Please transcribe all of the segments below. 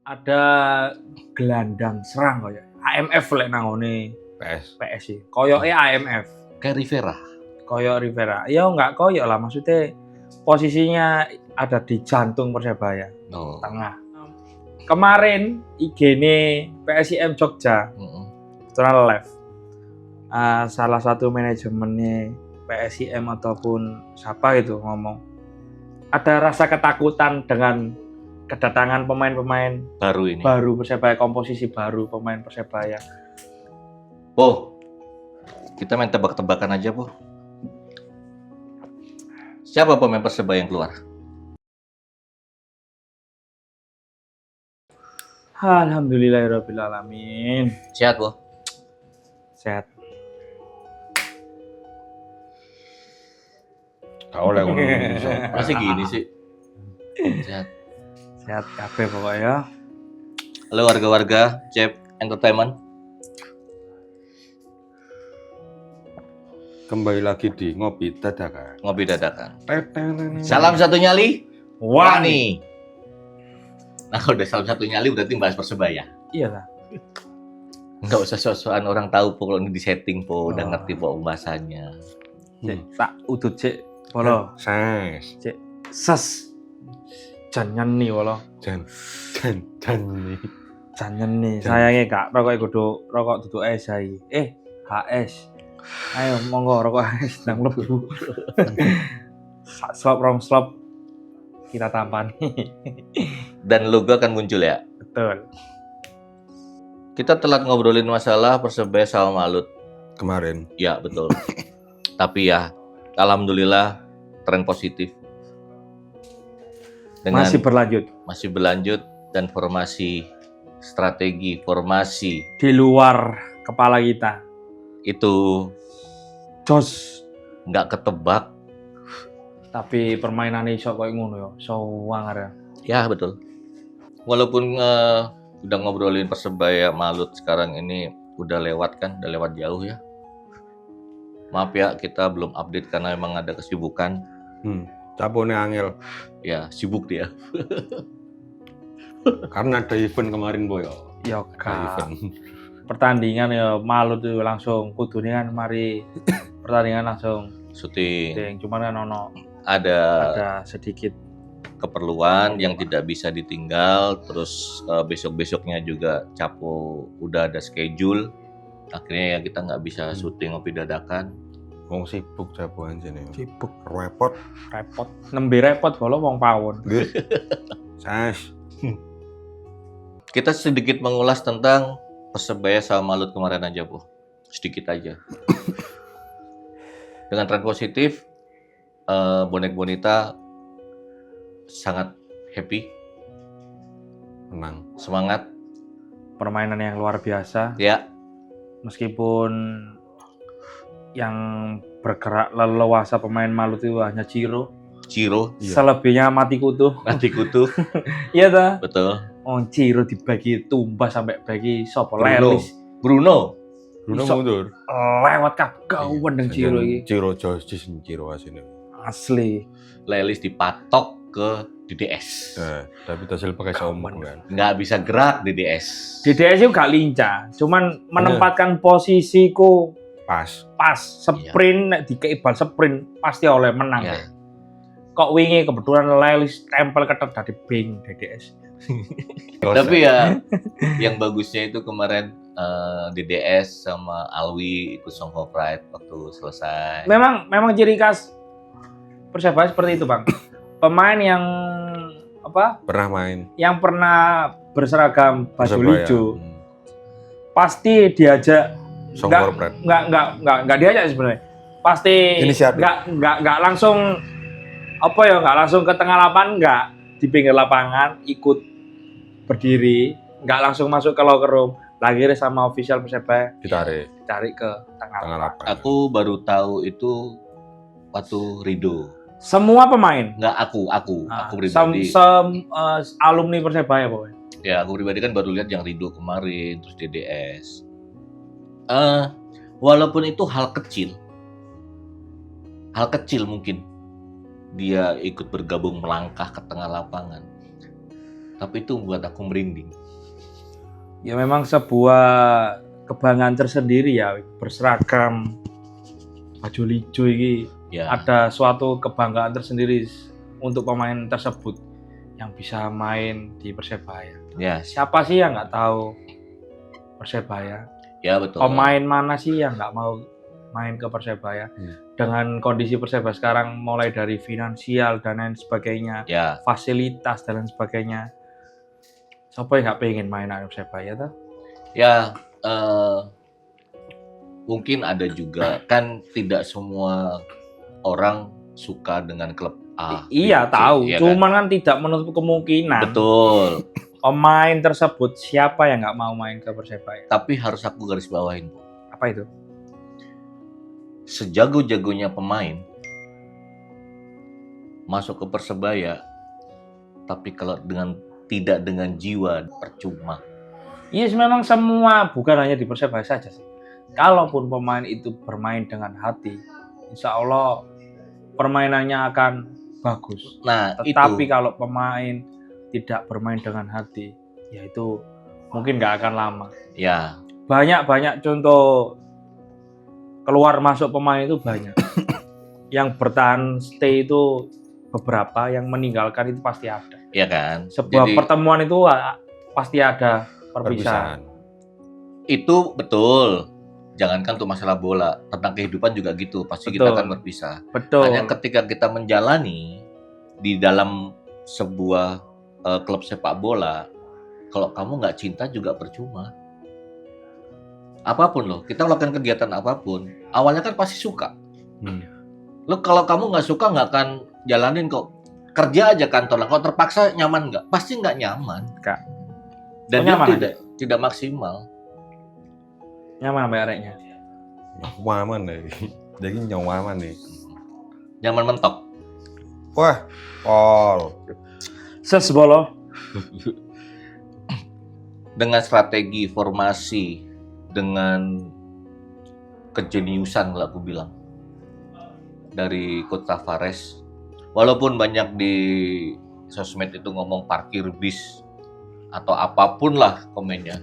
ada gelandang serang kaya AMF lek nangone PS sih. Koyoke AMF. Kayak Rivera. Koyok Rivera. Ya enggak koyok lah, maksudnya posisinya ada di jantung Persebaya, tengah. Kemarin IG-ne PSIM Jogja, Total Live. Salah satu manajemennya PSIM ataupun siapa gitu ngomong, ada rasa ketakutan dengan kedatangan pemain-pemain baru Persebaya, komposisi baru pemain Persebaya. Kita main tebak-tebakan aja, Po. Siapa pemain Persebaya yang keluar? Alhamdulillahirabbil alamin. Sehat, Po? Sehat. Gak oleh ngono. Masih gini sih. Sehat. Sehat kabeh pokoknya. Halo warga-warga Cep Entertainment. Kembali lagi di Ngopi Dadakan. Ngopi Dadakan. Salam satu nyali, Wani. Nah, kalau udah salam satu nyali berarti bahas Persebaya. Iyalah. Nggak usah sok-sokan orang tahu, Po. Kalau ini di setting, Po. Udah ngerti, Po, bahasanya. Tak udut cek polo. Ses. Cek ses. Jangan nih polo. Nih. Jangan nih. Sayangnya kak rokok duduk es hai. HS. Ayo monggo rokok HS nang mlebu. Slop rong slop kita tampani. Dan logo akan muncul ya. Betul. Kita telat ngobrolin masalah Persebaya sama Malut Kemarin. ya, betul. Tapi ya, alhamdulillah tren positif. Masih berlanjut dan strategi formasi di luar kepala kita itu jos nggak ketebak. Tapi permainan iso koyo ngono ya, sowangar. Ya, betul. Walaupun udah ngobrolin Persebaya Malut sekarang ini udah lewat jauh ya. Maaf ya, kita belum update karena emang ada kesibukan. Capone angel. Ya, sibuk dia. Karena ada event kemarin, Boy. Ya kak. Pertandingan ya Malut itu langsung kudune kan mari pertandingan langsung syuting. Cuman kan ada sedikit keperluan yang tidak bisa ditinggal, terus besok-besoknya juga Capo udah ada schedule, akhirnya ya kita nggak bisa syuting Ngopi Dadakan. Wong sibuk Capo anjene. Sibuk. Repot. Nembe repot kalau wong pawon. Ses. Kita sedikit mengulas tentang Persebaya sama Malut kemarin aja, Bu. Sedikit aja. Dengan tren positif, bonek bonita sangat happy, menang, semangat, permainan yang luar biasa. Ya. Meskipun yang bergerak leluasa pemain Malut itu hanya Ciro. Iya. Selebihnya mati kutu. Iya ta? Betul. Ciro dibagi tumbas sampai bagi sopo Bruno mundur. Lewat kawan dengan Ciro iki. Ciro asine. Asli. Lelis dipatok ke DDS. Tapi hasil pakai somon kan. Nggak bisa gerak DDS. DDS itu gak lincah, cuman menempatkan posisiku pas sprint nek dikei bal sprint pasti oleh menang. Ya. Kok wingi kebetulan Lelis tempel ketet dari bing DDS. Tapi ya yang bagusnya itu kemarin DDS sama Alwi ikut Song of Pride waktu selesai. Memang ciri khas Persebaya seperti itu, Bang. Pemain yang yang pernah berseragam baju hijau pasti diajak nggak diajak sebenarnya. Pasti nggak langsung nggak langsung ke tengah lapangan, nggak di pinggir lapangan ikut berdiri, nggak langsung masuk ke locker room, lagi sama official Persebaya ditarik ke tengah lapangan. Aku baru tahu itu waktu Rido. Semua pemain? Nggak, aku pribadi. Alumni Persebaya pokoknya. Ya, aku pribadi kan baru lihat yang Rido kemarin, terus DDS. Walaupun itu hal kecil mungkin dia ikut bergabung melangkah ke tengah lapangan. Tapi itu membuat aku merinding. Ya memang sebuah kebanggaan tersendiri ya, berseragam baju hijau ini. Ya. Ada suatu kebanggaan tersendiri untuk pemain tersebut yang bisa main di Persebaya. Ya, Siapa sih yang nggak tahu Persebaya? ya betul. Pemain mana sih yang nggak mau main ke Persebaya? Dengan kondisi Persebaya sekarang mulai dari finansial dan lain sebagainya, Ya, fasilitas dan lain sebagainya. Siapa yang nggak pengen main di Persebaya tuh? ya mungkin ada juga kan tidak semua orang suka dengan klub A. Iya B, C, tahu, ya cuman kan tidak menutup kemungkinan. Betul. Pemain tersebut siapa yang nggak mau main ke Persebaya? Tapi harus aku garis bawahin, Bu. Apa itu? Sejago-jagonya pemain masuk ke Persebaya, tapi kalau tidak dengan jiwa, percuma. Iya, memang semua, bukan hanya di Persebaya saja sih. Kalaupun pemain itu bermain dengan hati, insya Allah permainannya akan bagus. Nah, Tetapi itu kalau pemain tidak bermain dengan hati, ya itu mungkin nggak akan lama. ya Banyak contoh keluar masuk pemain itu banyak. Yang bertahan stay itu beberapa, yang meninggalkan itu pasti ada. ya kan. Sebuah Jadi, pertemuan itu pasti ada perpisahan. itu betul. Jangankan untuk masalah bola, tentang kehidupan juga gitu. Pasti kita Betul. akan berpisah. Betul. Hanya ketika kita menjalani di dalam sebuah klub sepak bola, kalau kamu nggak cinta juga percuma. Apapun loh, kita melakukan kegiatan apapun, awalnya kan pasti suka. Lo kalau kamu nggak suka nggak akan jalanin kok. Kerja aja kantor, kalau terpaksa nyaman nggak? Pasti nggak nyaman. Nggak. Dan Oh, dia nyaman tidak maksimal. Nyaman sampai areknya. Nyaman nih. Jadi nyaman nih. Nyaman mentok. Wah, Pol. Sesbolo. Dengan strategi, formasi, dengan kejeniusan kalau aku bilang dari Coach Tavares. Walaupun banyak di sosmed itu ngomong parkir bis atau apapun lah komennya,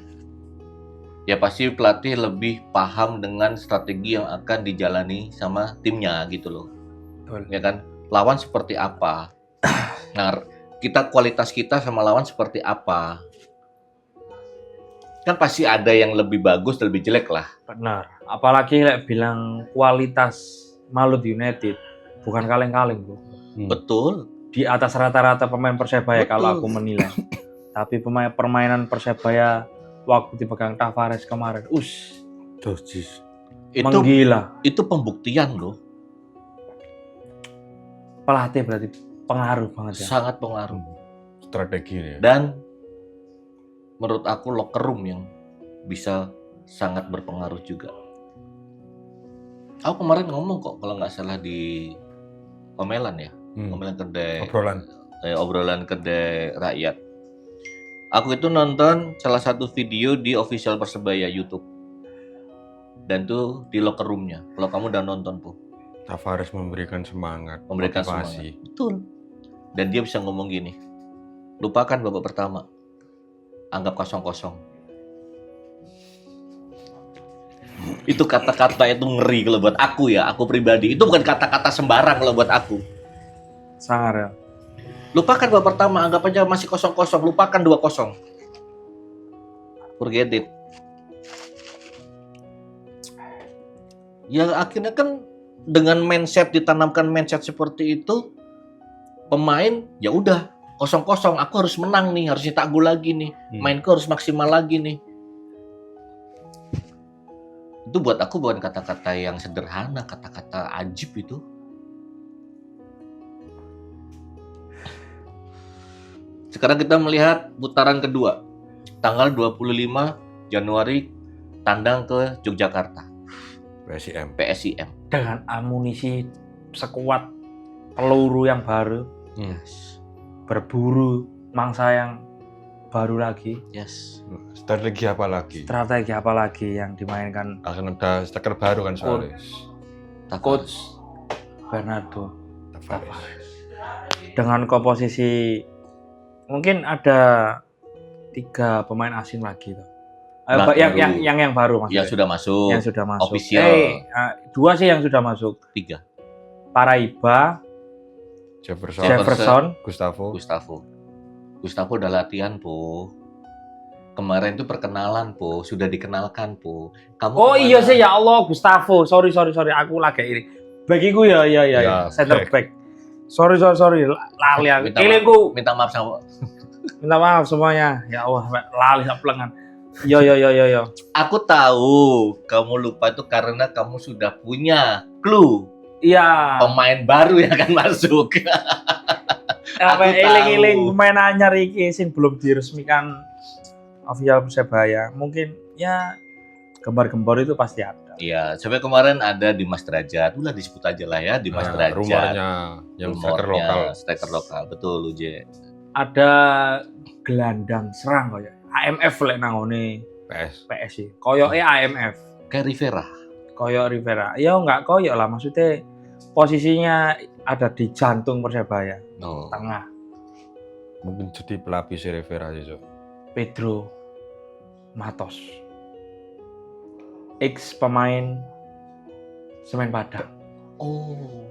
ya pasti pelatih lebih paham dengan strategi yang akan dijalani sama timnya gitu loh. Betul. Ya kan, lawan seperti apa, nah kualitas kita sama lawan seperti apa, kan pasti ada yang lebih bagus, lebih jelek lah. Benar. Apalagi bilang kualitas Malut United bukan kaleng-kaleng, Bro. Betul. Di atas rata-rata pemain Persebaya Betul. kalau aku menilai. Tapi permainan Persebaya waktu dipegang Tavares kemarin, Dosis. menggila. Itu pembuktian loh, Pelatih berarti pengaruh banget ya. sangat pengaruh. Strategi nih. Dan menurut aku locker room yang bisa sangat berpengaruh juga. Aku kemarin ngomong kok kalau nggak salah di Omelan ya, Omelan kedai obrolan kedai rakyat. Aku itu nonton salah satu video di official Persebaya YouTube, dan tuh di locker roomnya. Kalau kamu udah nonton tuh, Tavares memberikan semangat, memberikan motivasi. semangat. Betul. Dan dia bisa ngomong gini, lupakan babak pertama, anggap 0-0. Itu kata-kata itu ngeri kalau buat aku ya, aku pribadi. Itu bukan kata-kata sembarang kalau buat aku. Sangar ya. Lupakan babak pertama, anggap aja masih 0-0, lupakan 2-0. Forget it. Ya akhirnya kan dengan mindset, ditanamkan mindset seperti itu, pemain ya udah 0-0, aku harus menang nih, harus nyetak gol lagi nih, mainku harus maksimal lagi nih. Itu buat aku bukan kata-kata yang sederhana, kata-kata ajib itu. Sekarang kita melihat putaran kedua, tanggal 25 Januari, tandang ke Yogyakarta, PSIM. Dengan amunisi sekuat peluru yang baru, berburu mangsa yang baru lagi. Yes. Strategi apa lagi? Strategi apa lagi yang dimainkan Akan ada striker baru kan soalnya. Coach Bernardo Tavares. dengan komposisi Mungkin ada 3 pemain asing lagi tuh. Yang baru maksudnya. Yang sudah masuk. Yang sudah masuk. Official. 2 sih yang sudah masuk. 3. Paraiba, Jefferson, Gustavo. Gustavo udah latihan, Po. Kemarin itu perkenalan, Po. Sudah dikenalkan, Po. Kamu oh kemana? iya sih, ya Allah, Gustavo. Sorry. Aku lagi ini. Bagiku ya. Center back. Sorry. Lali aku. Ilingku. Minta maaf sama. Minta maaf semuanya. Ya Allah, lali saplengan. Yo. Aku tahu kamu lupa itu karena kamu sudah punya clue Iya. pemain baru yang akan masuk. Apa Aku iling-iling tahu. pemain anyar iki sing belum diresmikan official Persebaya. Mungkin ya gembar-gembor itu pasti ada. Iya, sampai kemarin ada di Mas Derajat. Udah disebut aja lah ya di Mas Derajat. Rumornya yang striker lokal. Striker lokal, betul Uje. Ada gelandang serang koyo AMF lek nangone PS. PS sih. Koyoke AMF, Kayak Rivera. koyo Rivera. Ya enggak koyo lah, maksudnya posisinya ada di jantung Persebaya, No. tengah. Mungkin jadi pelapis Rivera sih, Cok. Pedro Matos. Ex pemain Semen Padang. Oh,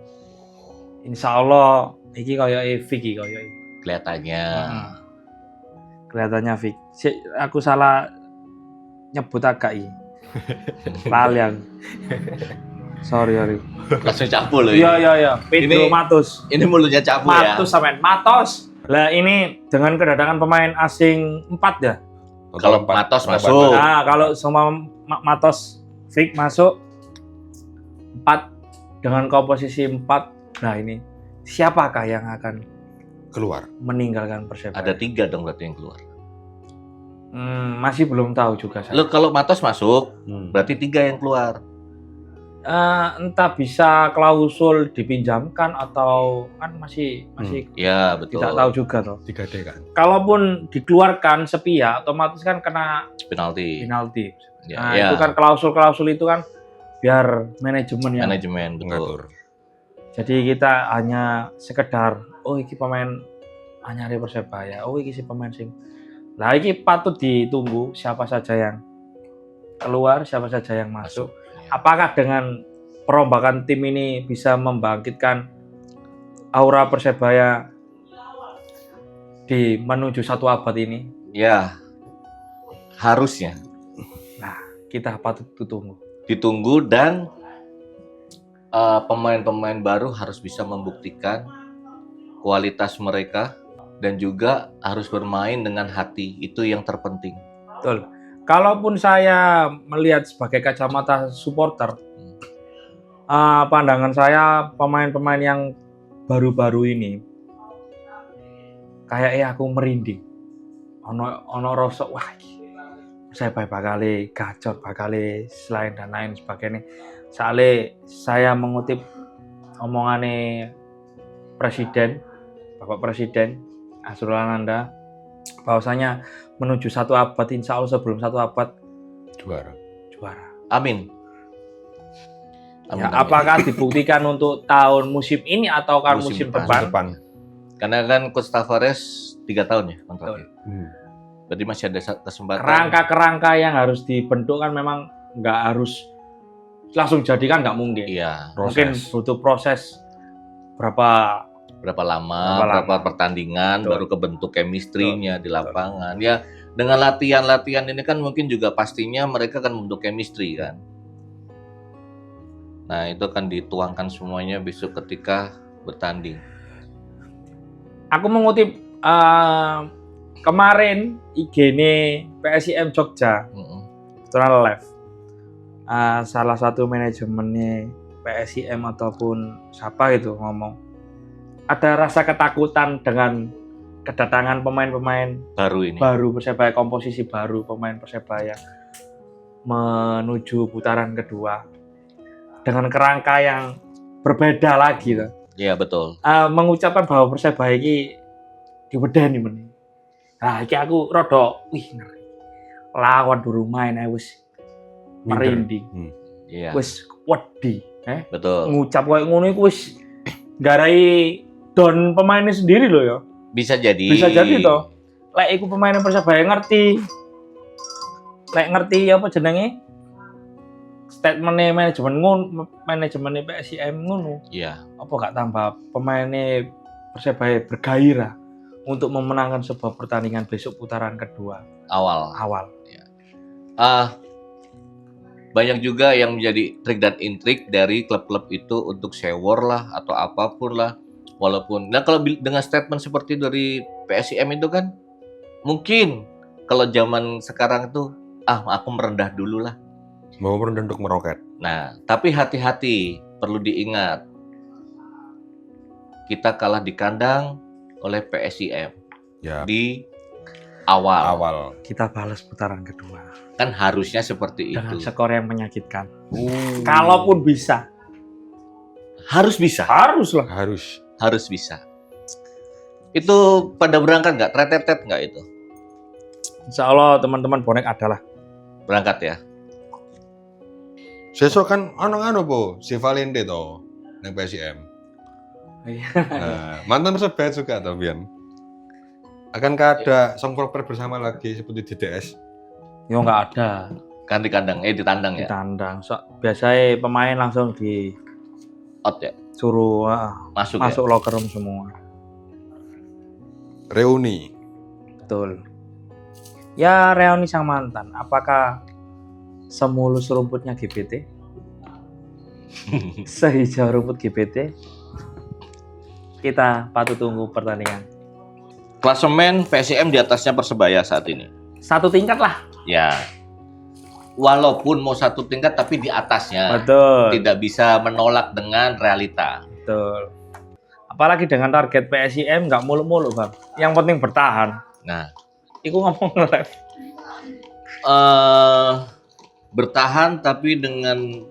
Insya Allah iki koyoke Vicky koyoke. kelihatannya. Kelihatannya Vic. Aku salah nyebut agak i. Lali aku. Sorry. Langsung capu loh. Iya. Pedro Matos. Ini mulutnya capu ya. Matos sampean. Matos. Lah ini dengan kedatangan pemain asing 4 ya. Kalau Matos masuk. Nah, kalau semua Matos Vic masuk 4 dengan komposisi 4. Nah, ini siapakah yang akan Keluar. meninggalkan Persebaya? Ada 3 dong berarti yang keluar. Masih belum tahu juga saya. Lo kalau Matos masuk, berarti 3 yang keluar. Entah bisa klausul dipinjamkan atau kan masih Ya betul. tidak tahu juga toh. 3D kan. Kalaupun dikeluarkan sepihak, otomatis kan kena Penalti. penalti. Ya, Nah ya. itu kan klausul itu kan biar manajemen yang. Manajemen betul. Mengatur. Jadi kita hanya sekedar iki pemain anyar Persebaya, iki si pemain sing. Lah iki patut ditunggu siapa saja yang keluar, siapa saja yang masuk. Apakah dengan perombakan tim ini bisa membangkitkan aura Persebaya di menuju 1 abad ini? Ya, harusnya Nah, kita patut tunggu. ditunggu dan pemain-pemain baru harus bisa membuktikan kualitas mereka dan juga harus bermain dengan hati. Itu yang terpenting. Betul. Kalaupun saya melihat sebagai kacamata supporter, pandangan saya pemain-pemain yang baru-baru ini kayak aku merinding. Ono rasa wah saya bakal gacor, bakal selain dan lain sebagainya. Soalnya saya mengutip omongannya Presiden, Bapak Presiden Azrul Ananda, bahwasanya menuju 1 abad, insya Allah sebelum 1 abad Juara. Amin. Ya, apakah dibuktikan untuk tahun musim ini atau kan musim depan? Karena kan Coach Tavares 3 tahun ya kontraknya. Berarti masih ada kesempatan. Kerangka-kerangka yang harus dibentuk kan memang nggak harus langsung jadi kan nggak mungkin. Iya. Mungkin butuh proses Berapa lama pertandingan Betul. baru kebentuk chemistry-nya di lapangan. Ya, dengan latihan-latihan ini kan mungkin juga pastinya mereka akan membentuk chemistry kan. Nah, itu akan dituangkan semuanya besok ketika bertanding. Aku mengutip kemarin IG-nya PSIM Jogja, Total Live. Salah satu manajemennya PSIM ataupun siapa itu ngomong ada rasa ketakutan dengan kedatangan pemain-pemain baru Persebaya, komposisi baru pemain Persebaya menuju putaran kedua dengan kerangka yang berbeda lagi tuh. Iya betul. Mengucapkan bahwa Persebaya ini diwedeni men. Nah, iki aku rada ngeri. Lawan durung main wis merinding. Iya. Wis wedi, Betul. Ngucap koyo ngono iku wis garai don pemainnya sendiri loh ya. Bisa jadi. Bisa jadi toh. Lek iku pemain Persebaya ngerti. Lek ngerti apa jenenge? Statementnya manajemen PSIM ngono. Iya. Apa gak tambah pemainnya Persebaya bergairah untuk memenangkan sebuah pertandingan besok putaran kedua Awal. Banyak juga yang menjadi trik dan intrik dari klub-klub itu untuk sewor lah atau apapun lah. Walaupun, nah kalau dengan statement seperti dari PSIM itu kan, mungkin kalau zaman sekarang tuh, aku merendah dulu lah. Mau merendah untuk meroket. Nah, tapi hati-hati, perlu diingat. Kita kalah di kandang oleh PSIM Ya. di awal. Kita balas putaran kedua Kan harusnya seperti dengan itu. skor yang menyakitkan. Kalaupun bisa. Harus bisa. Haruslah. Harus bisa. Itu pada berangkat nggak? Tretet nggak itu? Insya Allah teman-teman bonek adalah. Berangkat ya? Sesuk kan ano po, si Valente to nang PSIM. Iya. Nah, mantan Persebaya juga toh Bian. Akankah ada song proper bersama lagi seperti DDS? Yo nggak ada. Kan di kandang, di tandang ya? Di tandang. Biasanya pemain langsung Out ya? disuruh Masuk ya? locker room semua. Reuni. Betul. Ya reuni sang mantan. Apakah semulus rumputnya GPT? Sehijau rumput GPT? Kita patut tunggu pertandingan. Klasemen PSIM di atasnya Persebaya saat ini. Satu tingkat lah. Ya. Walaupun mau satu tingkat tapi di atasnya. Betul. Tidak bisa menolak dengan realita. Betul. Apalagi dengan target PSIM nggak muluk-muluk Bang. Yang penting bertahan. Nah. Iku ngomong nge-rap. Bertahan tapi dengan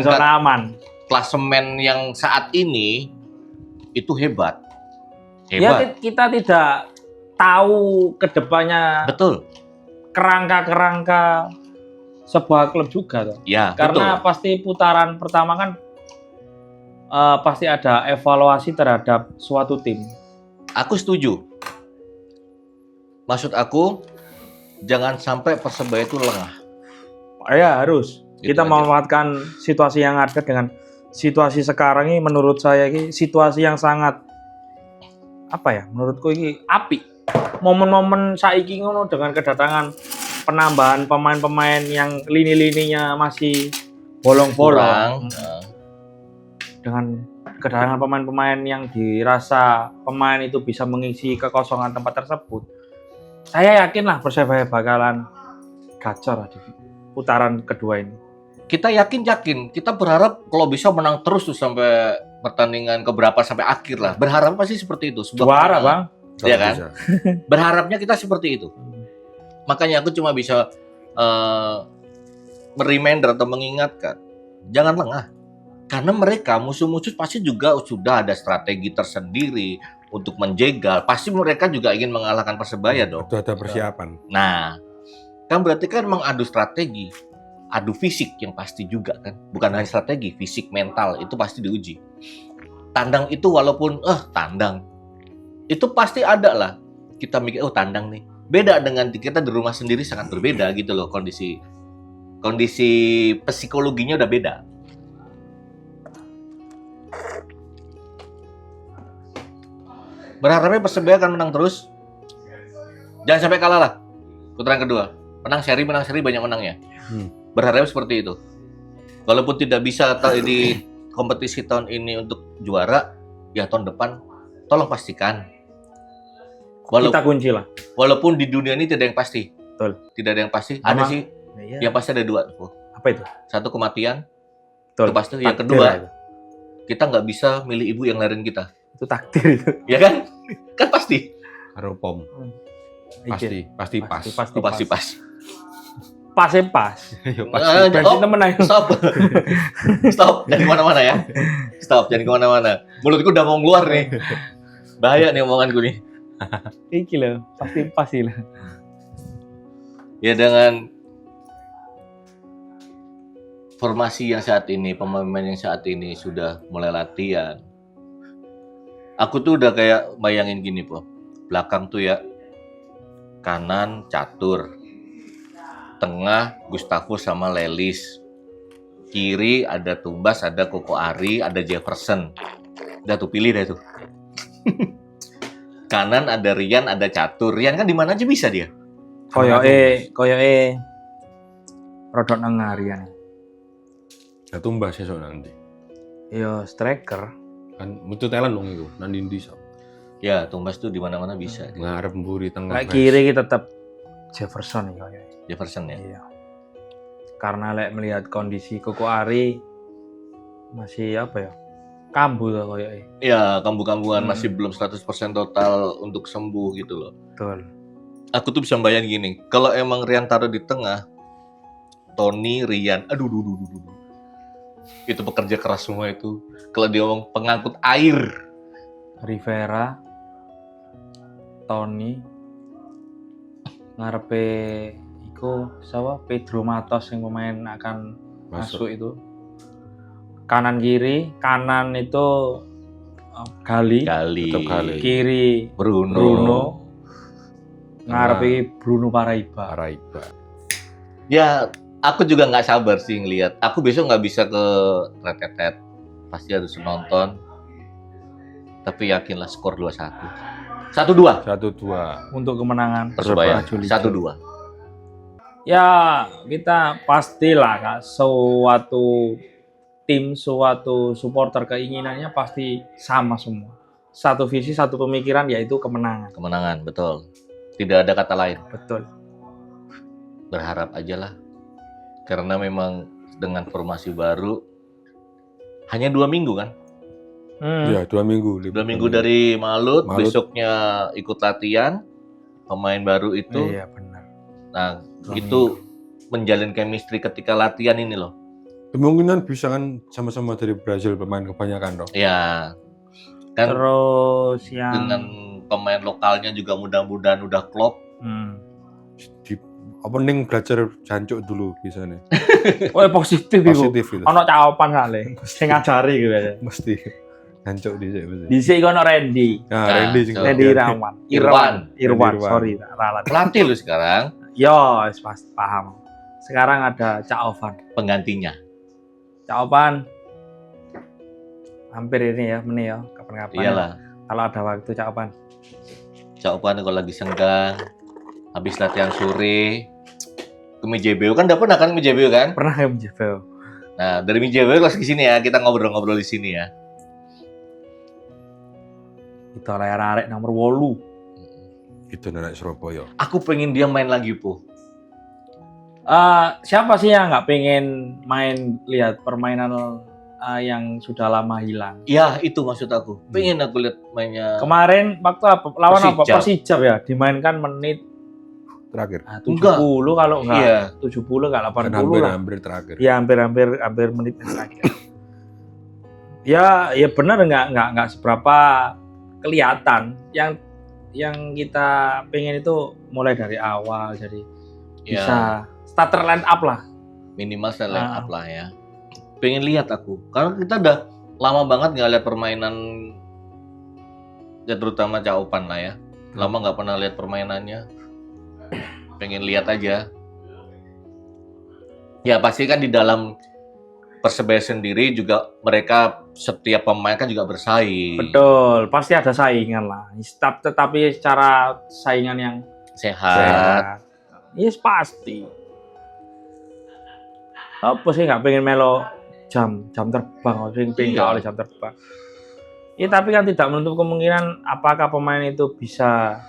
Zona aman. Klasemen yang saat ini itu hebat. Ya kita tidak tahu kedepannya. Betul. Kerangka sebuah klub juga toh. Ya, Karena betul. pasti putaran pertama kan pasti ada evaluasi terhadap suatu tim. Aku setuju. Maksud aku jangan sampai Persebaya itu lengah. Ya harus. Gitu Kita aja. memanfaatkan situasi yang ada dengan situasi sekarang ini menurut saya ini situasi yang sangat menurutku ini apik. Momen-momen saiki ngono dengan kedatangan penambahan pemain-pemain yang lini-lininya masih bolong-bolong. Dengan kedatangan pemain-pemain yang dirasa pemain itu bisa mengisi kekosongan tempat tersebut. Saya yakinlah Persebaya bakalan gacor di putaran kedua ini. Kita yakin, kita berharap kalau bisa menang terus tuh sampai pertandingan keberapa sampai akhir lah. Berharap pasti seperti itu. Juara, Bang. Iya kan? Berharapnya kita seperti itu. Makanya aku cuma bisa mereminder atau mengingatkan, jangan lengah. Karena mereka musuh-musuh pasti juga sudah ada strategi tersendiri untuk menjegal. Pasti mereka juga ingin mengalahkan Persebaya dong. Itu ada persiapan. Nah, kan berarti kan memang adu strategi, adu fisik yang pasti juga kan. Bukan hanya strategi, fisik, mental itu pasti diuji. Tandang itu walaupun tandang itu pasti ada lah. Kita mikir tandang nih. Beda dengan kita di rumah sendiri, sangat berbeda gitu loh kondisi psikologinya udah beda. Berharapnya Persebaya akan menang terus. Jangan sampai kalah lah putaran kedua. Menang seri banyak menangnya. Berharap seperti itu. Walaupun tidak bisa di kompetisi tahun ini untuk juara, ya tahun depan tolong pastikan. Kita kunci lah. Walaupun di dunia ini tidak ada yang pasti. Betul. Tidak ada yang pasti. Ada sih. Iya. Yang pasti ada dua. Apa itu? Satu kematian. Betul. Itu pasti. Yang kedua, kita nggak bisa milih ibu yang lahirin kita. Itu takdir itu. Ya kan? Kan pasti. Karo pom. Pasti pas. Pasti pas. Pasnya pas. Yo Bensin temen aja. Stop. Jangan kemana-mana ya. Stop. Jangan kemana-mana. Mulutku udah mau keluar nih. Bahaya nih omonganku nih. Iki loh, pasti lah. Ya dengan formasi yang saat ini, pemain yang saat ini sudah mulai latihan. Aku tuh udah kayak bayangin gini, Po. Belakang tuh ya, kanan Catur, tengah Gustavus sama Lelis, kiri ada Tumbas, ada Koko Ari, ada Jefferson. Udah tuh pilih deh tuh. Kanan ada Rian, ada Catur. Rian kan di mana aja bisa dia. Koyoke rodok nang harian. Ya tumbas esok nanti. Yo striker. Kan mutu Thailand dong itu, nang ndi iso. Ya, Tumbas tuh di mana-mana bisa. Dia. Ngarep mburi tengah. Lek kiri kita tetap Jefferson ya koyoke. Jefferson ya. Iya. Karena lek melihat kondisi Koko Ari masih apa ya? Kambuh tuh koyoke. Ya, kambuh-kambuhan masih belum 100% total untuk sembuh gitu loh. Betul. Aku tuh bisa bayangin gini, kalau emang Rian taruh di tengah, Tony, Rian, aduh. Itu pekerja keras semua itu. Kalau dia ngomong pengangkut air. Rivera, Tony, ngarepe iku siapa? Pedro Matos yang pemain akan masuk itu. Kanan kiri, kanan itu Gali, Tetap Gali. kiri Bruno. ngarepe Bruno Paraiba. Ya, aku juga nggak sabar sih ngelihat. Aku besok nggak bisa ke Retetet. Pasti harus nonton. Tapi yakinlah skor 2-1. 1-2. 1-2. Untuk kemenangan Persebaya. Bajul Ijo. 1-2. Ya, kita pastilah Kak, suatu tim, suatu supporter keinginannya pasti sama semua. Satu visi, satu pemikiran, yaitu kemenangan. Kemenangan, betul. Tidak ada kata lain. Betul. Berharap aja lah. Karena memang dengan formasi baru, hanya 2 minggu kan? Iya, 2 minggu. 2 minggu dari Malut, Malut. besoknya ikut latihan. Pemain baru itu. Iya, benar. Nah, 2 itu menjalin chemistry ketika latihan ini loh. Kemungkinan bisa kan sama-sama dari Brazil pemain kebanyakan dong. Ya, kan Terus yang dengan pemain lokalnya juga mudah-mudahan udah klop. Di opening belajar jancuk dulu bisa nih. Oh, positif itu. Positif itu. Ono caopan kali, sing ngajari gitu ya. Mesti jancuk dhisik mesti. Dhisik ono Randy. Nah, Nah, Randy juga. Randy Irawan. Irwan. Irwan, Irwan. sorry, tak ralat. Pelatih lu sekarang, Yo, pas paham. Sekarang ada Cak Ovan. penggantinya. Cak Ovan. Hampir ini ya, meni ya, kapan-kapan. Iyalah. Kalau ada waktu Cak Ovan. Coba kalau lagi senggang, habis latihan sore, ke Mijebeo kan udah pernah kan Mijebeo kan? Pernah ya menjebel. Nah, dari Mijebeo langsung ke sini ya, kita ngobrol-ngobrol di sini ya. Itu arek-arek nomor 8. Itu nenek Surabaya. Aku pengen dia main lagi, Po. Siapa sih yang nggak pengen main lihat permainan yang sudah lama hilang? Ya, itu maksud aku. Pengen aku lihat mainnya. Kemarin waktu apa? Lawan apa? Persijap. Persijap ya, dimainkan menit Terakhir. 70 kalau enggak. Iya. 70 enggak 80 Kan lah. hampir terakhir. Ya hampir menit terakhir. ya benar enggak seberapa kelihatan. Yang kita pengen itu mulai dari awal, jadi Ya, bisa starter line up lah. minimal saya line up lah ya. Pengen lihat aku. Karena kita udah lama banget nggak lihat permainan, ya terutama Caupan lah ya. Lama nggak pernah lihat permainannya. Pengen lihat aja. Ya pasti kan di dalam Persebaya sendiri juga mereka setiap pemain kan juga bersaing. Betul, pasti ada saingan lah. Tetapi secara saingan yang Sehat. yes pasti. Apa sih nggak pengen melo jam terbang, pengen Iya. oleh jam terbang. Ya tapi kan tidak menutup kemungkinan apakah pemain itu bisa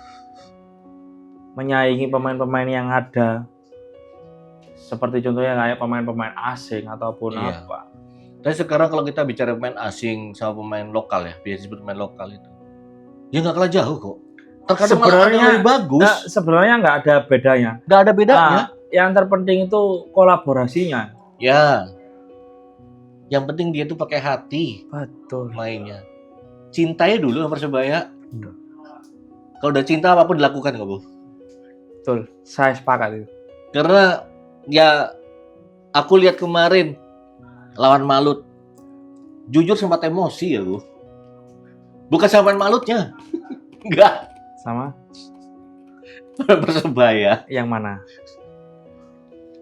menyaingi pemain-pemain yang ada. Seperti contohnya kayak pemain-pemain asing ataupun Iya. apa. Dan sekarang kalau kita bicara pemain asing sama pemain lokal ya, biasa disebut pemain lokal itu, ya nggak kalah jauh kok. Terkadang malah ada Sebenarnya- yang lebih bagus. Nah, sebenarnya nggak ada bedanya. Nggak ada bedanya. Nah, yang terpenting itu kolaborasinya. Ya. Yang penting dia tuh pakai hati Betul. mainnya. Cintai dulu sama Persebaya. Kalau udah cinta apapun dilakukan kok, Bu. Betul. Saya sepakat itu. Karena ya aku lihat kemarin lawan Malut. Jujur sempat emosi ya, Bu. Bukan sama pemain Malutnya. Enggak. Sama Persebaya. yang mana?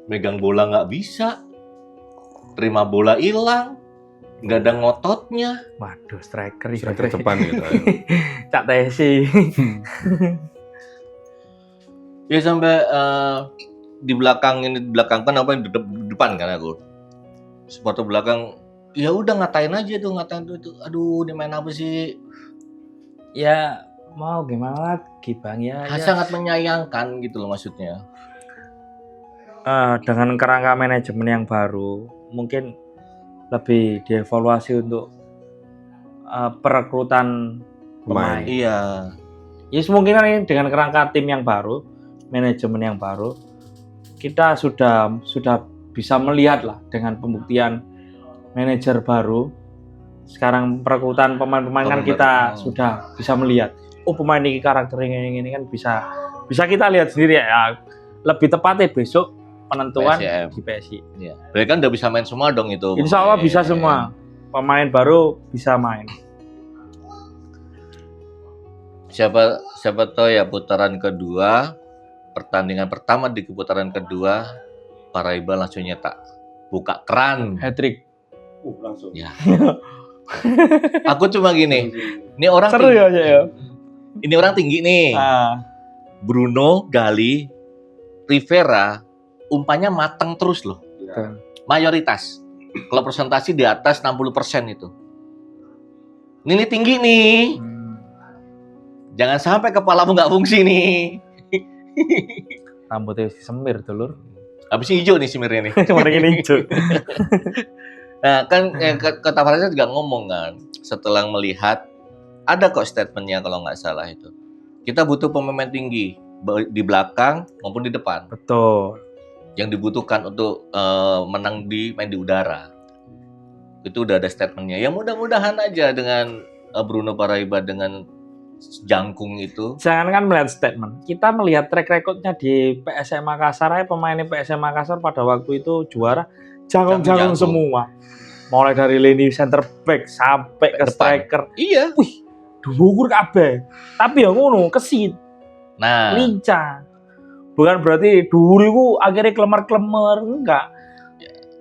Megang bola nggak bisa. Terima bola hilang. Nggak ada ngototnya. Waduh, striker depan gitu. Cak Tesi. Ya sampai di belakang kan apa di depan kan aku. Supporter belakang ya udah ngatain itu. Aduh, dia main apa sih? Ya mau gimana lagi Bang ya. Sangat menyayangkan gitu loh maksudnya. Dengan kerangka manajemen yang baru, mungkin lebih dievaluasi untuk perekrutan pemain. Iya. Ya kemungkinan ini dengan kerangka tim yang baru, manajemen yang baru, kita sudah bisa melihat lah dengan pembuktian manajer baru. Sekarang perekrutan pemain-pemain kan kita sudah bisa melihat. Oh, pemain ini karakternya ini kan bisa kita lihat sendiri ya. Lebih tepatnya besok penentuan PSIM. di PSI. Iya. Berarti kan udah bisa main semua dong itu. Insya Allah bisa semua. Pemain baru bisa main. Siapa tahu ya putaran kedua, pertandingan pertama di putaran kedua, Paraiba langsung nyetak, buka keran. Hat-trick. Langsung. Ya. Aku cuma gini, ini orang Seru tinggi, ya. ini orang tinggi nih. Bruno, Gali, Rivera, umpannya matang terus loh. Betul. Mayoritas. Kalau presentasi di atas 60% itu. Ini tinggi nih. Jangan sampai kepalamu nggak fungsi nih. Rambutnya semir dulur. Habisnya hijau nih simirnya nih. Kemarin hijau. Nah kan kata Farisa juga ngomong kan. Setelah melihat, ada kok statementnya kalau nggak salah itu. Kita butuh pemain tinggi. Di belakang maupun di depan. Betul. Yang dibutuhkan untuk menang main di udara. Itu udah ada statementnya. Ya mudah-mudahan aja dengan Bruno Paraiba dengan jangkung itu. Jangan kan melihat statement. Kita melihat track recordnya di PSM Makassar. Pemainnya PSM Makassar pada waktu itu juara jagung semua. Mulai dari lini center back sampai ke striker. Iya. Wih, dhuwur kabeh. Tapi ya ngono, kesit. Nah, lincah. Bukan berarti dhuwur iku akhirnya klemer-klemer, enggak.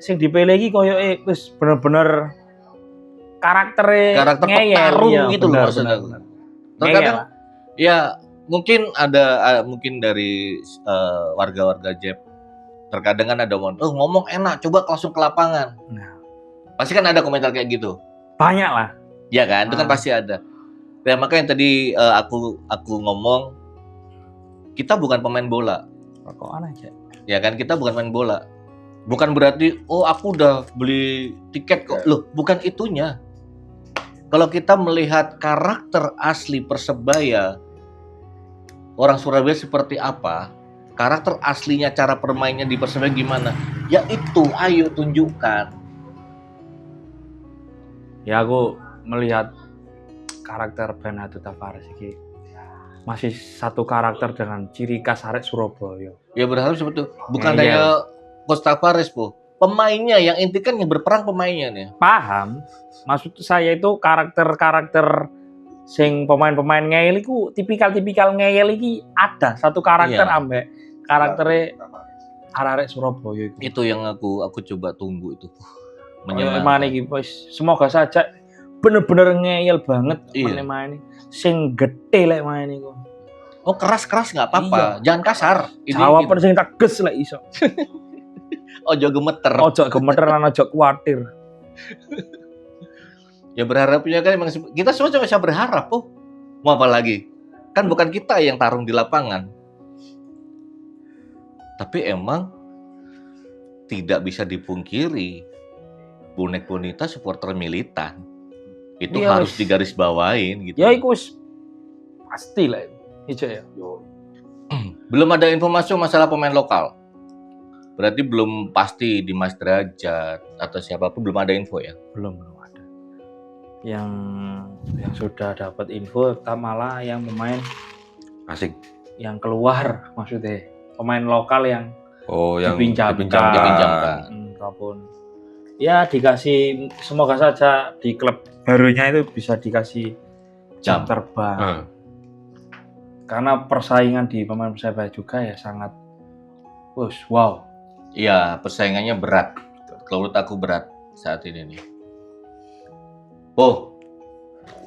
Sing dipilih iki koyoke wis bener-bener karakter petarung ya, gitu loh maksudnya. Terkadang ya mungkin ada mungkin dari warga-warga Jep terkadang kan ada ngomong enak, coba langsung ke lapangan. Nah, pasti kan ada komentar kayak gitu. Banyak lah. Ya kan, itu kan pasti ada. Ya makanya tadi aku ngomong kita bukan pemain bola. Kok aneh aja. Ya kan, kita bukan pemain bola. Bukan berarti aku udah beli tiket kok. Loh, bukan itunya. Kalau kita melihat karakter asli Persebaya, orang Surabaya seperti apa, karakter aslinya cara permainnya di Persebaya gimana, ya itu, ayo tunjukkan. Ya aku melihat karakter Bernardo Tavares ini masih satu karakter dengan ciri khas arek Surabaya. Ya berharap seperti itu. Bukan hanya Coach Tavares, Po. Pemainnya yang inti kan yang berperang pemainnya nih. Paham. Maksud saya itu karakter-karakter sing pemain-pemain ngeyel iku tipikal-tipikal ngeyel iki ada satu karakter ambek karaktere arek Surabaya itu. Itu yang aku coba tunggu itu. Menyenangkan iki semoga saja bener-bener ngeyel banget main-main. Sing gede lek main iku. Oh, keras-keras enggak apa-apa. Jangan kasar. Jawaban sing tegas lek iso. Ojo gemeter. Ojo gemeter lan ojo kuwatir. Ya berharapnya kan emang kita semua cuma bisa berharap, Oh. Mau apa lagi? Kan bukan kita yang tarung di lapangan. Tapi emang tidak bisa dipungkiri bonek bonita supporter militan. Itu harus digarisbawain gitu. Ya iku pasti lah itu ya. Belum ada informasi masalah pemain lokal. Berarti belum pasti di Mas Derajat atau siapapun belum ada info ya? Belum ada. Yang sudah dapat info malah yang pemain asing yang keluar maksudnya. Pemain lokal yang dipinjamkan. Ataupun ya dikasih, semoga saja di klub barunya itu bisa dikasih jam terbang. Karena persaingan di pemain Persebaya juga ya sangat wow. Iya, persaingannya berat. Kalau menurut aku berat saat ini nih. Po,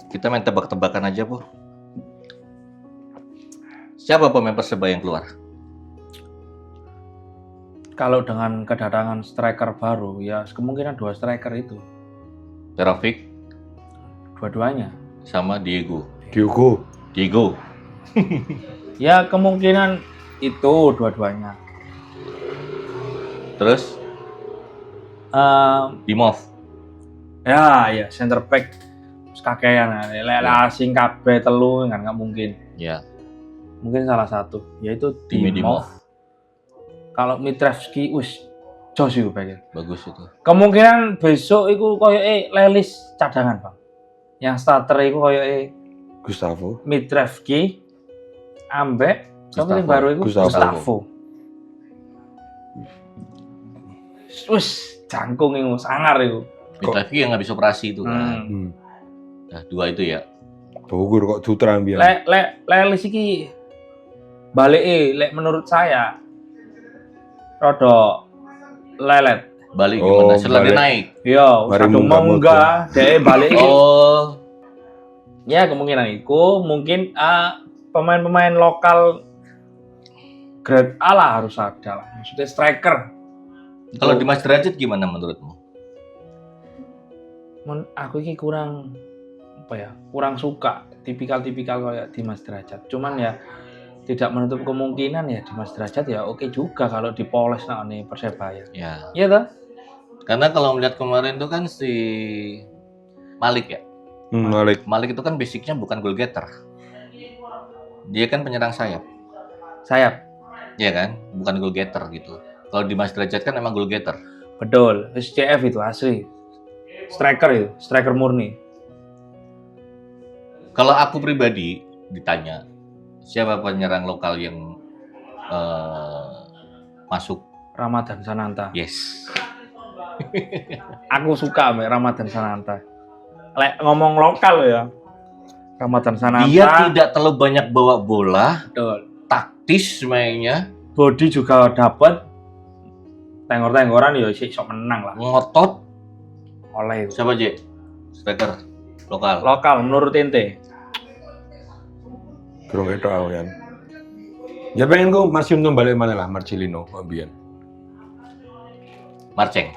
kita main tebak-tebakan aja, Po. Siapa pemain Persebaya yang keluar? Kalau dengan kedatangan striker baru, ya kemungkinan 2 striker itu. Perovic Dua-duanya. sama Diego. Ya kemungkinan itu dua-duanya. Terus Dimov. Ya center back kakean asing kabeh telu kan nggak mungkin. Ya. Mungkin salah satu yaitu Dimov. Dimov. Kalau Mitrevski jos itu bagian. Bagus itu. Kemungkinan besok itu koyoke Lelis cadangan, Bang. Yang starter itu koyoke Gustavo. Mitrevski ambek sampai baru itu Gustavo. Jangkung itu sangar itu. Mitrevski yang habis operasi itu kan. Nah, 2 itu ya. Bogor kok Sutra ambil. Lelis iki balik menurut saya rada lelet. Balik gimana? Setelah dia naik. Iya, kadung mau enggak, dia balik. Ya kemungkinan itu mungkin pemain-pemain lokal grade A lah harus ada lah. Maksudnya striker. Kalau Dimas Derajat gimana menurutmu? Aku ini kurang suka tipikal kayak Dimas Derajat. Cuman ya tidak menutup kemungkinan ya Dimas Derajat ya oke juga kalau dipoles nih Persebaya. Ya. Iya toh? Karena kalau melihat kemarin itu kan si Malik ya. Malik itu kan basicnya bukan goal getter. Dia kan penyerang sayap. Iya kan? Bukan goal getter gitu. Kalau Dimas Derajat kan emang goal getter. Betul. SCF itu asli. Striker murni. Kalau aku pribadi ditanya siapa penyerang lokal yang masuk? Ramadan Sananta. Yes. Aku suka sama Ramadan Sananta. Ngomong lokal ya. Ramadan Sananta. Dia tidak terlalu banyak bawa bola. Betul. Taktis mainnya. Body juga dapat. Tenggor-tenggoran ya sok menang lah. Ngotot. Oleh. Siapa J? Striker lokal. Lokal menurut ente. Kurang itu awian. Ya pengen kok Marcium tuh balik mana lah Marcelino ambian. Marceng.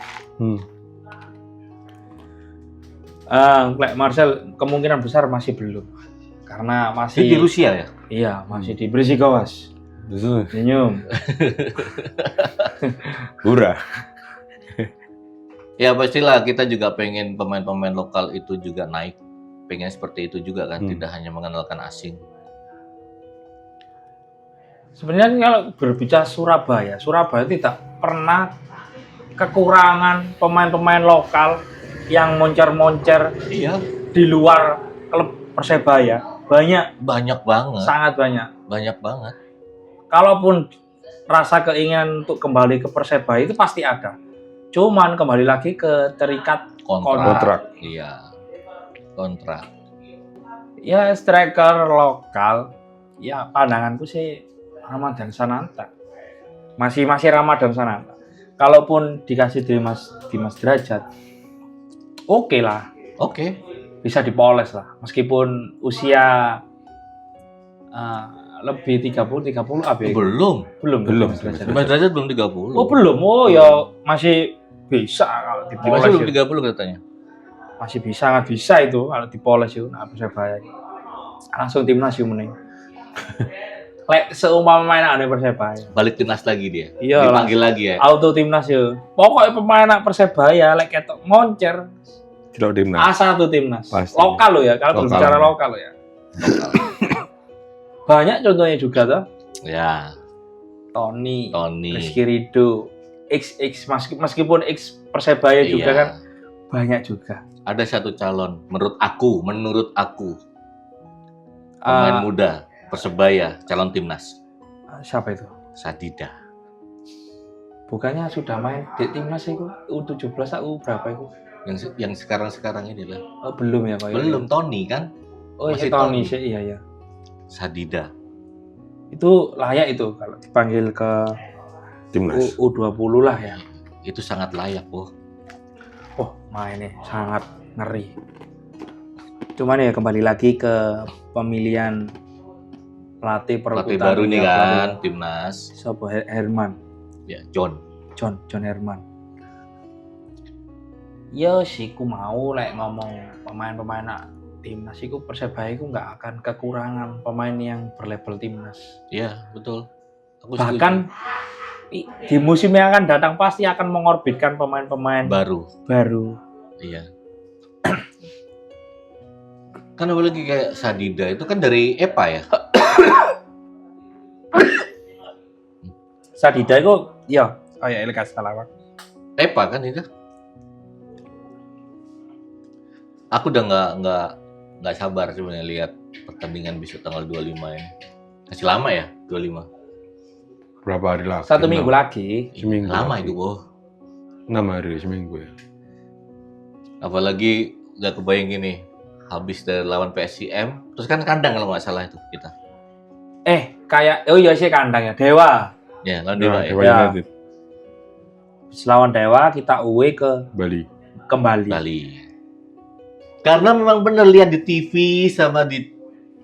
Marcel kemungkinan besar masih belum. Karena masih di Rusia ya? Iya, masih di Brezhnev. Senyum. Hurah. Ya pastilah kita juga pengen pemain-pemain lokal itu juga naik. Pengen seperti itu juga kan, tidak hanya mengandalkan asing. Sebenarnya kalau berbicara Surabaya tidak pernah kekurangan pemain-pemain lokal yang moncer-moncer di luar klub Persebaya. Banyak banget. Sangat banyak. Banyak banget. Kalaupun rasa keinginan untuk kembali ke Persebaya itu pasti ada. Cuman kembali lagi ke terikat kontrak. Iya. Kontrak. Ya striker lokal. Ya pandanganku sih Ramadan Sananta. Masih Ramadan Sananta. Kalaupun dikasih Dimas Derajat, oke lah. Oke. Bisa dipoles lah. Meskipun usia lebih 30 AB. Belum. Dimas Derajat belum 30. Oh, belum. Oh, ya masih bisa kalau dipoles. Belum 30 katanya. Masih sangat bisa itu kalau dipoles itu Persebaya. Langsung timnas yuk mending. Seumpama main anak Persebaya. Balik timnas lagi dia. Iya. Dipanggil lagi ya. Auto timnas yuk. Pokoknya pemain anak Persebaya ketok moncer. Tidak timnas. A1 timnas. Pasti. Lokal lo ya, kalau berbicara lokal lo ya. Banyak contohnya juga tuh. Ya. Tony. Rizky Ridho. XX meskipun X Persebaya juga kan banyak juga. Ada satu calon menurut aku pemain muda Persebaya calon timnas. Siapa itu? Sadida. Bukannya sudah main di timnas itu U17 berapa itu? Yang sekarang ini lah. Oh, belum ya Pak? Belum Tony kan? Oh, Masih Tony Tony. sih, iya ya. Sadida. Itu layak itu kalau dipanggil ke Timnas. U20 lah ya. Itu sangat layak, Oh. Oh, mainnya sangat ngeri. Cuman ya kembali lagi ke pemilihan pelatih Pelatih perebutan baru nih ya, kan, pelatih. timnas. Sopo Herman, Ya, John. John Herman. Ya sih, ku mau ngomong pemain-pemain timnas itu Persebaya itu nggak akan kekurangan pemain yang berlabel timnas. Iya, betul. Aku Bahkan di musim yang akan datang pasti akan mengorbitkan pemain-pemain baru. Iya. Kan apalagi kayak Sadida itu kan dari EPA ya. Sadida itu ya, oh ya Ilkas salah. EPA kan itu. Aku udah nggak sabar sebenarnya lihat pertandingan besok tanggal 25 ini. Masih lama ya, 25. Berapa hari lagi? 1 minggu lagi. Seminggu Lama lagi. itu, Oh. 6 hari seminggu ya. Apalagi udah kebayang gini, habis dari lawan PSIM, terus kan kandang kalau nggak salah itu kita. Kayak oh iya sih kandang ya Dewa. Ya, lawan Dewa ya. Dewa Ya. United, Lawan Dewa kita away ke Bali. kembali. Bali. Karena memang bener lihat di TV sama di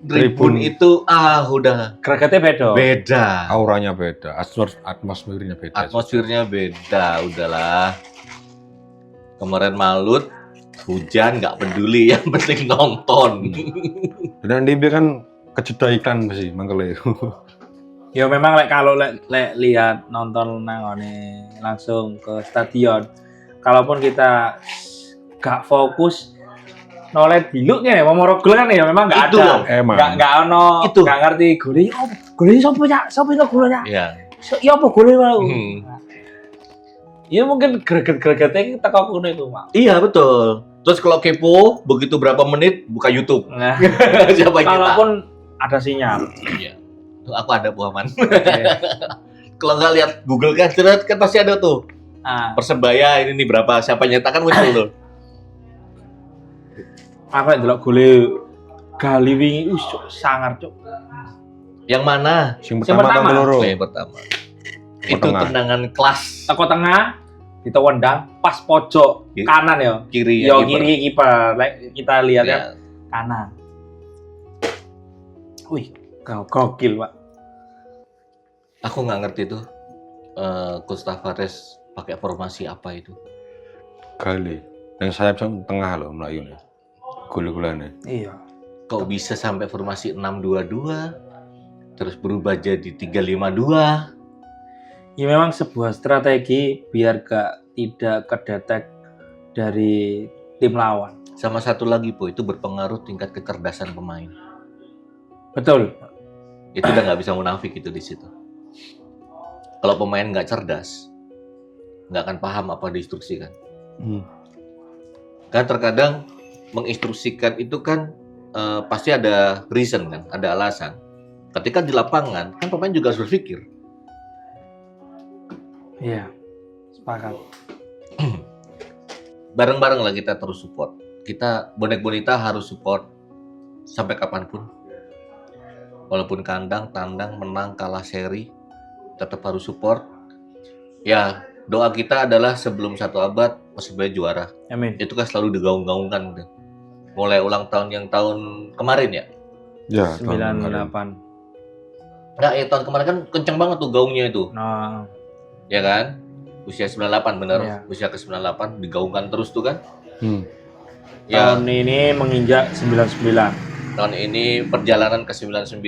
Tribun Tribun. itu udah Gregetnya beda. Auranya beda, atmosfernya beda. Atmosfernya beda, udahlah. Kemarin Malut, hujan nggak peduli, yang penting nonton. Dan dia kan kejeda iklan sih, mangkele. Ya memang kalau lihat nonton nangone langsung ke stadion. Kalaupun kita gak fokus noleh biluknya ya Momoro gol kan ya memang nggak Itu ada. loh. Emang. Nggak ono, Itu. nggak ngerti golnya. Golnya siapa ya? Siapa yang golnya? Iya. Ya apa golnya mau? Hmm. Ya mungkin greget-gregetnya kita kok kuno itu, Pak. Iya betul. Terus kalau kepo, begitu berapa menit buka YouTube. Nah, Siapa kita? kalaupun ada sinyal. Iya. Tuh, aku ada Muhammad. Oke. Kalau nggak lihat Google kan, kan pasti ada tuh. Ah, Persebaya ini nih berapa, siapa nyetak kan muncul tuh. apa yang delok gole Gali wingi sangar, Cuk. Yang mana? Sing Yang pertama pertama. kan loro. Yang pertama. Itu Tengah. tendangan kelas Teko tengah, kita wendang pas pojok Ki- kanan ya. kiri Yo yang kiper. kiri kiper. Kita lihat ya Ya. kanan. Wih, gokil, Pak. Aku nggak ngerti tuh. Coach Tavares pakai formasi apa itu? Kali. Yang sayap tengah loh melayune. Gol-golane. Iya. Kok bisa sampai formasi 6-2-2 terus berubah jadi 3-5-2? Ya memang sebuah strategi biar tidak kedetek dari tim lawan. Sama satu lagi, Po, itu berpengaruh tingkat kecerdasan pemain. Betul. Itu udah nggak bisa munafik itu di situ. Kalau pemain nggak cerdas, nggak akan paham apa diinstruksikan. Kan terkadang menginstruksikan itu kan pasti ada reason kan, ada alasan. Ketika di lapangan, kan pemain juga harus berpikir. Iya. Sepakat. Bareng-bareng lah kita terus support. Kita bonek bonita harus support sampai kapanpun. Walaupun kandang, tandang, menang, kalah seri, tetap harus support. Ya, doa kita adalah sebelum 1 abad Persebaya juara. Amin. Itu kan selalu digaung-gaungkan. Gitu. Mulai ulang tahun yang tahun kemarin ya. Ya, tahun 98. Nah, tahun kemarin kan kenceng banget tuh gaungnya itu. Nah, Ya kan? Usia 98 bener. Iya. Usia ke-98 digaungkan terus tuh kan. Ya, Ya, tahun ini menginjak 99. tahun ini perjalanan ke 99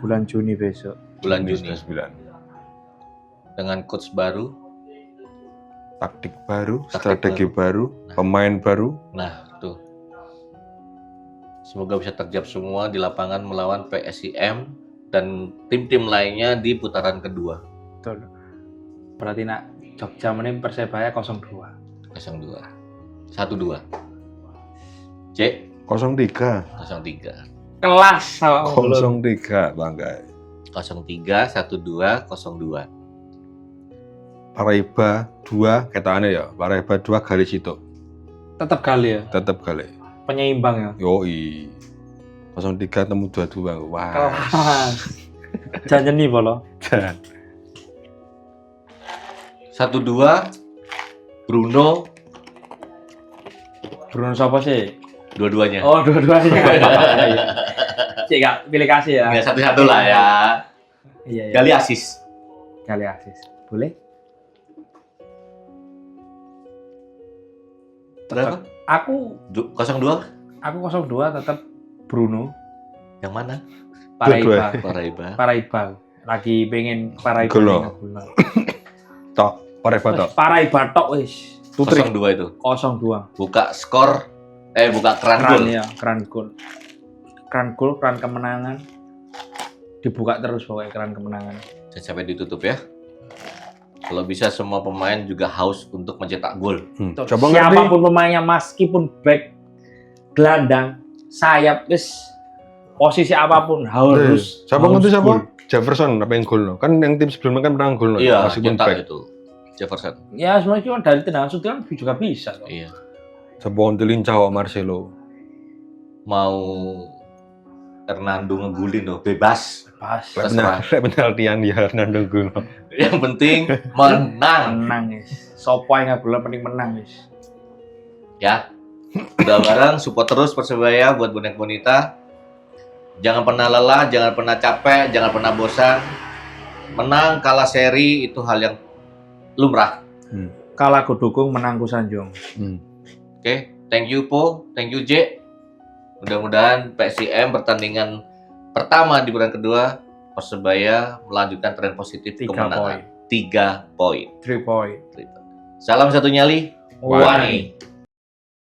Bulan Juni besok. bulan Juni 9. dengan coach baru. Taktik baru, Taktik strategi baru, pemain baru. Nah, tuh. Semoga bisa terjawab semua di lapangan melawan PSIM dan tim-tim lainnya di putaran kedua. Betul. Berarti nak Jogja menang Persebaya 0-2. 02. 1-2. C 03. 03. Kelas sama 03 Bangga. 03 12 02. Paraiba 2 ketane ya. Paraiba 2 Galis itu. tetap kali ya. Tetap Galis. Penyeimbang ya. Yoi. 03 temu 22. Wah. Kelas. Jangan nih bolo. 1-2 Bruno Siapa sih? dua-duanya. Oh, dua-duanya. Cik, gak pilih kasih ya. Ya satu-satu lah ya. Iya, iya. Gali asis. Kali asis. Boleh? Berapa? Aku 02? 02 tetap Bruno Yang mana? Paraiba. Paraiba. Paraiba. Lagi pengen Paraiba. Golo. Tok, Paraiba tok. Paraiba tok wis. 02 itu. 02. Buka skor buka keran gol. Ya, keran gol. Keran gol, keran kemenangan. Dibuka terus pokoknya keran kemenangan. Jangan sampai ditutup ya. Kalau bisa semua pemain juga haus untuk mencetak gol. Tuh, Coba siapapun pemainnya, meskipun back, gelandang, sayap, wis posisi apapun harus. Siapa harus ngerti siapa? gol. Jefferson apa yang gol no? Kan yang tim sebelumnya kan pernah gol no? Iya, meskipun cetak back. itu. Jefferson. Ya sebenarnya cuma dari tendangan sudut kan juga bisa. Kok. Iya. Coba untuk lincah Marcelo. Mau Hernando ngegulin loh, bebas. Pas. Terserah. Penaltian ya Hernando gol. Yang penting menang. Menang guys. Sopo yang nggak boleh penting menang guys. Ya. Udah bareng, support terus Persebaya buat bonek bonita. Jangan pernah lelah, jangan pernah capek, jangan pernah bosan. Menang, kalah seri itu hal yang lumrah. Kalah ku dukung, menang ku sanjung. Oke, thank you Po, thank you J. Mudah-mudahan PSIM pertandingan pertama di bulan kedua Persebaya melanjutkan tren positif 3 kemenangan. 3 poin. 3 point. Salam satu nyali, Wani. Wani.